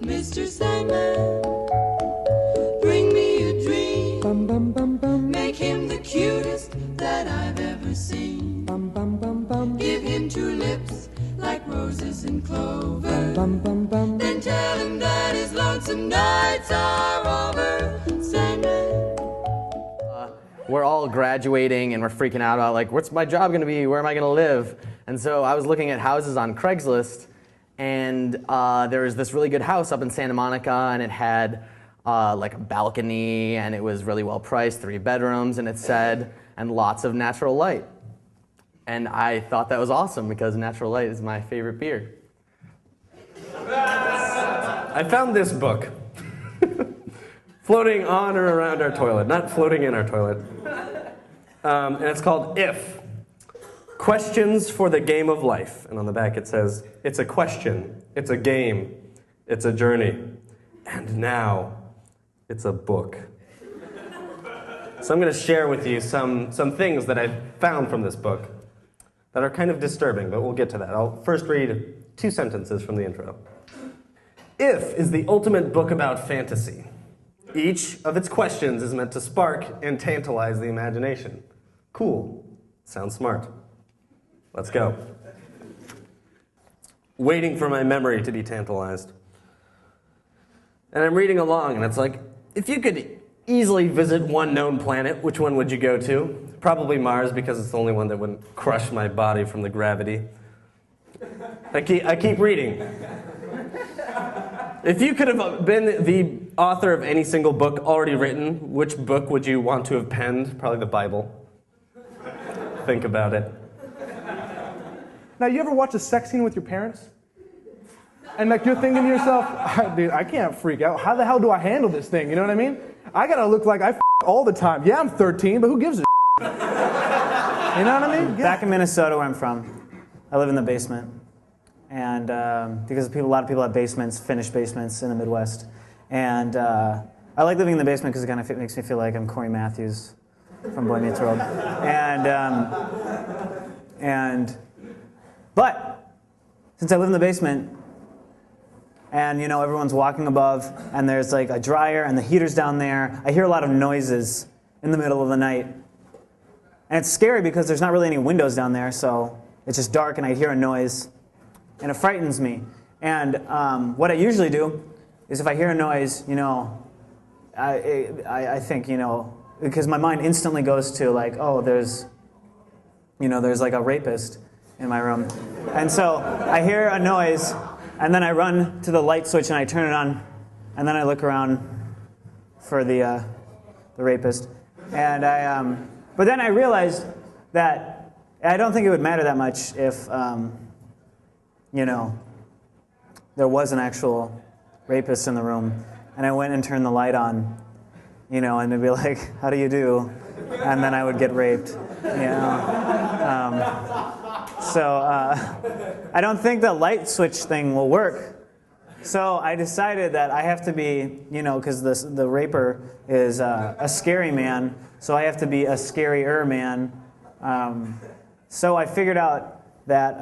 Mr. Sandman, bring me a dream. Make him the cutest that I've ever seen. Give him two lips like roses and clover. Then tell him that his lonesome nights are over. Sandman. We're all graduating and we're freaking out about, like, what's my job going to be? Where am I going to live? And so I was looking at houses on Craigslist, and there was this really good house up in Santa Monica, and it had like a balcony, and it was really well priced, 3 bedrooms, and it said, and lots of natural light. And I thought that was awesome because natural light is my favorite beer. I found this book floating on or around our toilet, not floating in our toilet. And it's called If. Questions for the Game of Life. And on the back it says, it's a question, it's a game, it's a journey, and now it's a book. So I'm going to share with you some things that I found from this book that are kind of disturbing, but we'll get to that. I'll first read 2 sentences from the intro. If is the ultimate book about fantasy. Each of its questions is meant to spark and tantalize the imagination. Cool. Sounds smart. Let's go. Waiting for my memory to be tantalized. And I'm reading along, and it's like, if you could easily visit one known planet, which one would you go to? Probably Mars, because it's the only one that wouldn't crush my body from the gravity. I keep reading. If you could have been the author of any single book already written, which book would you want to have penned? Probably the Bible. Think about it. Now, you ever watch a sex scene with your parents? And like you're thinking to yourself, dude, I can't freak out. How the hell do I handle this thing? You know what I mean? I gotta look like I f all the time. Yeah, I'm 13, but who gives a You know what I mean? Yeah. Back in Minnesota, where I'm from, I live in the basement. And because a lot of people have basements, finished basements in the Midwest. And I like living in the basement because it kind of makes me feel like I'm Corey Matthews from Boy Meets World. But since I live in the basement, and you know everyone's walking above, and there's like a dryer, and the heater's down there, I hear a lot of noises in the middle of the night. And it's scary because there's not really any windows down there, so it's just dark, and I hear a noise, and it frightens me. And what I usually do is if I hear a noise, you know, I think, you know, because my mind instantly goes to like, oh, there's like a rapist in my room. And so I hear a noise, and then I run to the light switch and I turn it on, and then I look around for the rapist. And but then I realized that I don't think it would matter that much if, you know, there was an actual rapist in the room, and I went and turned the light on, you know, and they'd be like, how do you do? And then I would get raped, you know. So I don't think the light switch thing will work. So I decided that I have to be, you know, because the raper is a scary man, so I have to be a scarier man. So I figured out that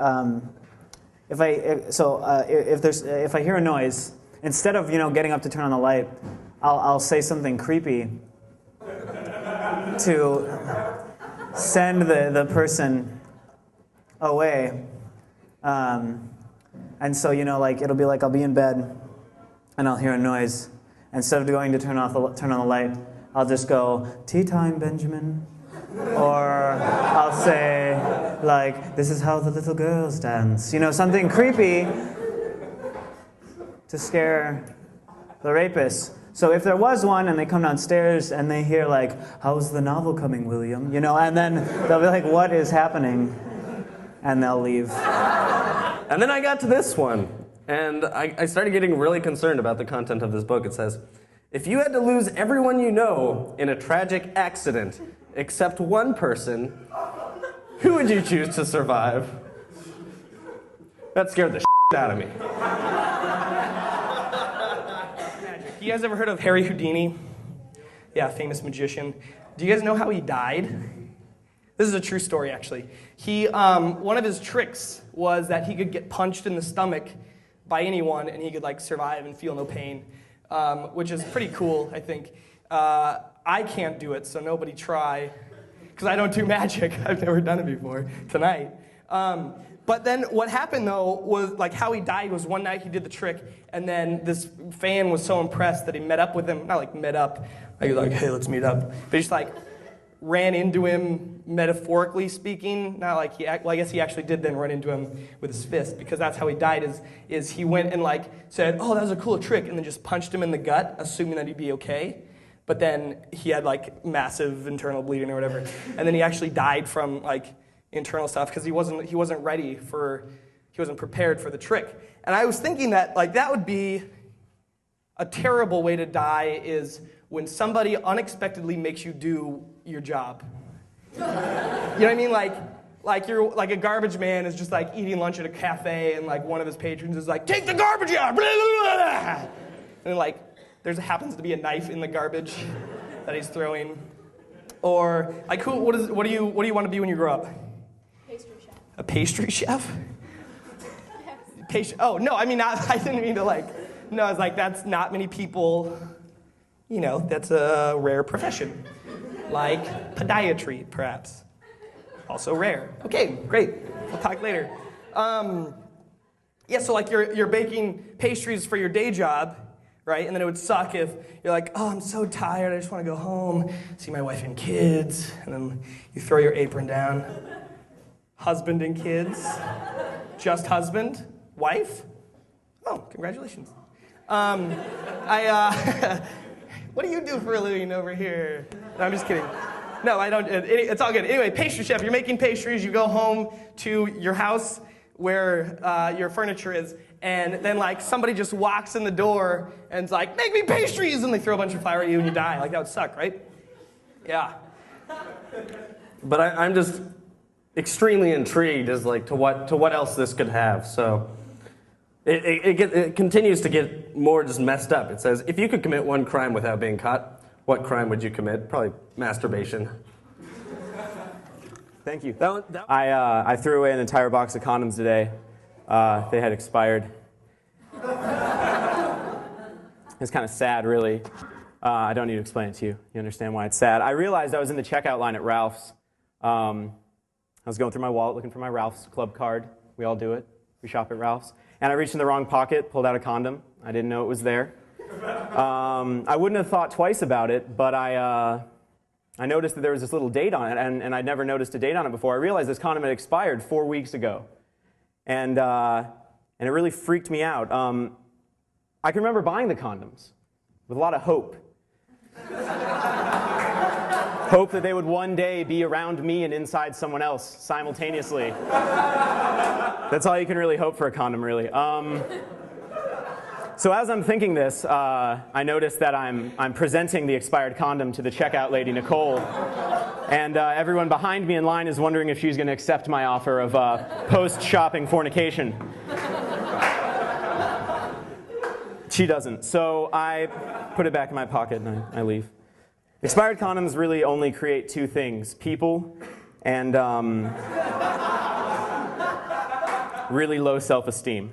if I hear a noise, instead of, you know, getting up to turn on the light, I'll say something creepy to send the person away. And so, you know, like it'll be like I'll be in bed and I'll hear a noise. Instead of going to turn on the light, I'll just go, tea time, Benjamin. Or I'll say, like, this is how the little girls dance. You know, something creepy to scare the rapist. So if there was one and they come downstairs and they hear like, how's the novel coming, William? You know, and then they'll be like, what is happening? And they'll leave. And then I got to this one, and I started getting really concerned about the content of this book. It says, if you had to lose everyone you know in a tragic accident except one person, who would you choose to survive? That scared the shit out of me. You guys ever heard of Harry Houdini? Yeah, famous magician. Do you guys know how he died? This is a true story, actually. One of his tricks was that he could get punched in the stomach by anyone, and he could like survive and feel no pain, which is pretty cool, I think. I can't do it, so nobody try, because I don't do magic. I've never done it before tonight. But then what happened, though, was like how he died was one night he did the trick, and then this fan was so impressed that he met up with him. Not like met up, like hey, let's meet up. But he just like ran into him, metaphorically speaking. Not like I guess he actually did then run into him with his fist, because that's how he died. Is he went and like said, oh, that was a cool trick, and then just punched him in the gut, assuming that he'd be okay. But then he had like massive internal bleeding or whatever, and then he actually died from like internal stuff because he wasn't prepared for the trick. And I was thinking that like that would be a terrible way to die, is when somebody unexpectedly makes you do your job. You know what I mean? Like you're like a garbage man is just like eating lunch at a cafe, and like one of his patrons is like, take the garbage out, blah, blah, blah. And like there happens to be a knife in the garbage that he's throwing. Or like what do you want to be when you grow up? Pastry chef. A pastry chef? Oh no, I mean I didn't mean to like. No, it's like that's not many people. You know, that's a rare profession. Like podiatry, perhaps. Also rare. Okay, great. We'll talk later. Yeah, so like you're baking pastries for your day job, right? And then it would suck if you're like, oh, I'm so tired, I just want to go home, see my wife and kids, and then you throw your apron down. Husband and kids. Just husband. Wife. Oh, congratulations. What do you do for a living over here? No, I'm just kidding. No, I don't. It's all good. Anyway, pastry chef, you're making pastries. You go home to your house where your furniture is, and then like somebody just walks in the door and is like, make me pastries, and they throw a bunch of flour at you and you die. Like that would suck, right? Yeah. But I'm just extremely intrigued as like to what else this could have. So it continues to get more just messed up. It says, if you could commit one crime without being caught, what crime would you commit? Probably masturbation. Thank you. I threw away an entire box of condoms today. They had expired. It's kind of sad, really. I don't need to explain it to you. You understand why it's sad. I realized I was in the checkout line at Ralph's. I was going through my wallet looking for my Ralph's Club card. We all do it. We shop at Ralph's. And I reached in the wrong pocket, pulled out a condom. I didn't know it was there. I wouldn't have thought twice about it, but I noticed that there was this little date on it, and I'd never noticed a date on it before. I realized this condom had expired 4 weeks ago. And it really freaked me out. I can remember buying the condoms with a lot of hope. Hope that they would one day be around me and inside someone else simultaneously. That's all you can really hope for a condom, really. So as I'm thinking this, I notice that I'm presenting the expired condom to the checkout lady, Nicole. And everyone behind me in line is wondering if she's going to accept my offer of post-shopping fornication. She doesn't. So I put it back in my pocket and I leave. Expired condoms really only create two things: people and really low self-esteem.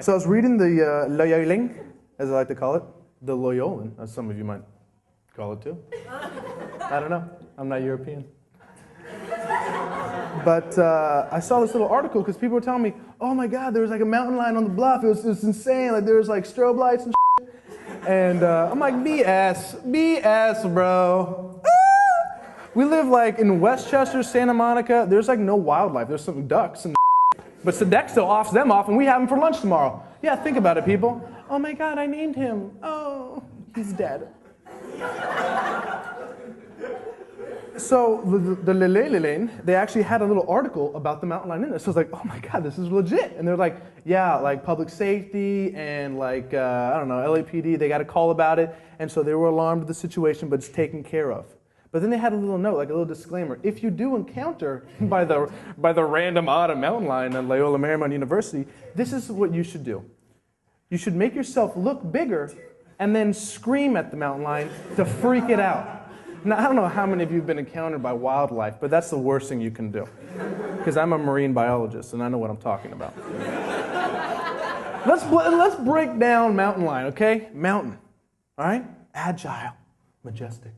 So I was reading the Loyoling, as I like to call it, the Loyolan, as some of you might call it too. I don't know. I'm not European. But I saw this little article because people were telling me, oh my God, there was like a mountain lion on the bluff. It was insane. Like there was like strobe lights and shit. And I'm like, BS, bro. We live like in Westchester, Santa Monica. There's like no wildlife. There's some ducks and but Sodexo offs them off and we have them for lunch tomorrow. Yeah, think about it, people. Oh my God, I named him. Oh, he's dead. So the Lelelelene, they actually had a little article about the mountain lion in there. So I was like, oh my God, this is legit. And they're like, yeah, like public safety and like, I don't know, LAPD, they got a call about it. And so they were alarmed with the situation, but it's taken care of. But then they had a little note, like a little disclaimer. If you do encounter by the random odd mountain lion at Loyola Marymount University, this is what you should do. You should make yourself look bigger and then scream at the mountain lion to freak it out. Now, I don't know how many of you have been encountered by wildlife, but that's the worst thing you can do. Because I'm a marine biologist, and I know what I'm talking about. Let's break down mountain lion, okay? Mountain, all right? Agile, majestic.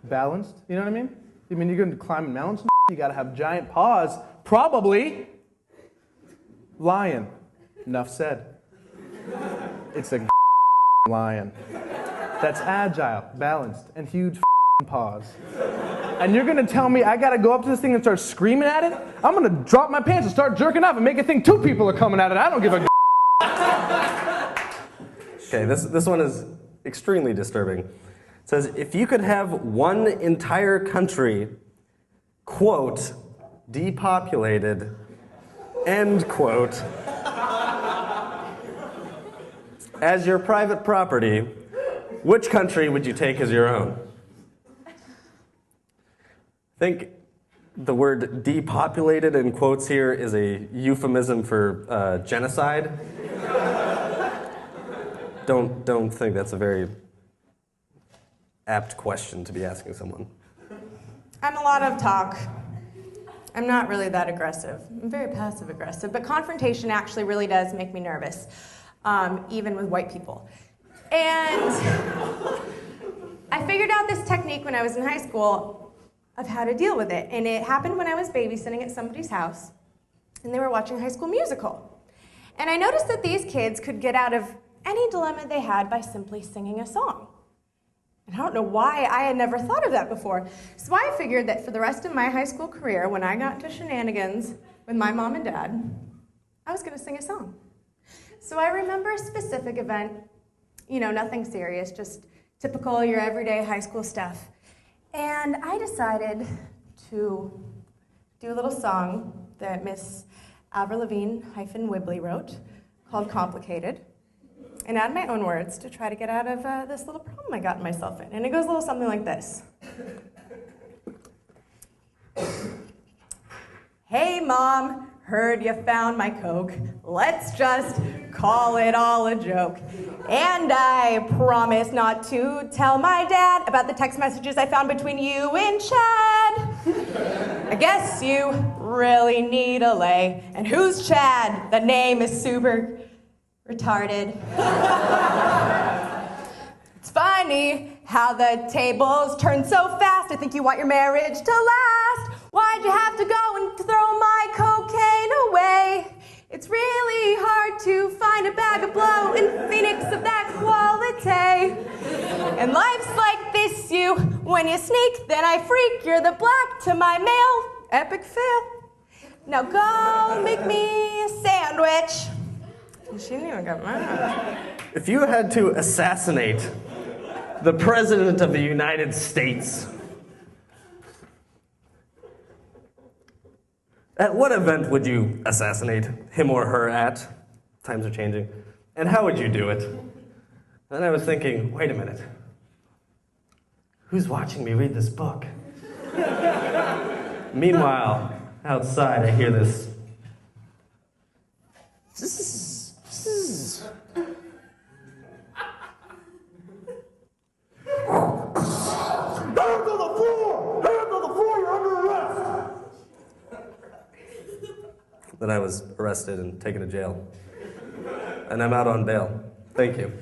Balanced, you know what I mean? You mean you're going to climb mountains? You got to have giant paws. Probably. Lion. Enough said. It's a lion. That's agile, balanced, and huge paws. And you're gonna tell me I gotta go up to this thing and start screaming at it? I'm gonna drop my pants and start jerking off and make it think two people are coming at it. I don't give a Okay, this one is extremely disturbing. It says, if you could have one entire country, quote, depopulated, end quote, as your private property, which country would you take as your own? I think the word depopulated in quotes here is a euphemism for genocide. Don't think that's a very apt question to be asking someone. I'm a lot of talk. I'm not really that aggressive. I'm very passive aggressive, but confrontation actually really does make me nervous, even with white people. And I figured out this technique when I was in high school of how to deal with it. And it happened when I was babysitting at somebody's house, and they were watching High School Musical. And I noticed that these kids could get out of any dilemma they had by simply singing a song. And I don't know why I had never thought of that before. So I figured that for the rest of my high school career, when I got into shenanigans with my mom and dad, I was going to sing a song. So I remember a specific event. You know, nothing serious, just typical your everyday high school stuff. And I decided to do a little song that Miss Avril Lavigne-Wibley wrote called Complicated, and add my own words to try to get out of this little problem I got myself in. And it goes a little something like this. Hey Mom, heard you found my Coke. Let's just call it all a joke. And I promise not to tell my dad about the text messages I found between you and Chad. I guess you really need a lay. And who's Chad? The name is super retarded. It's funny how the tables turn so fast. I think you want your marriage to last. Why'd you have to go and throw my cocaine away? It's really hard to find a bag of blow in Phoenix of that quality. And life's like this, you. When you sneak, then I freak. You're the black to my male. Epic fail. Now go make me a sandwich. She didn't even get mad. If you had to assassinate the President of the United States, at what event would you assassinate him or her at? Times are changing. And how would you do it? Then I was thinking, wait a minute. Who's watching me read this book? Meanwhile, outside I hear this. Hands on the floor! Hands on the floor, you're under arrest! Then I was arrested and taken to jail. And I'm out on bail. Thank you.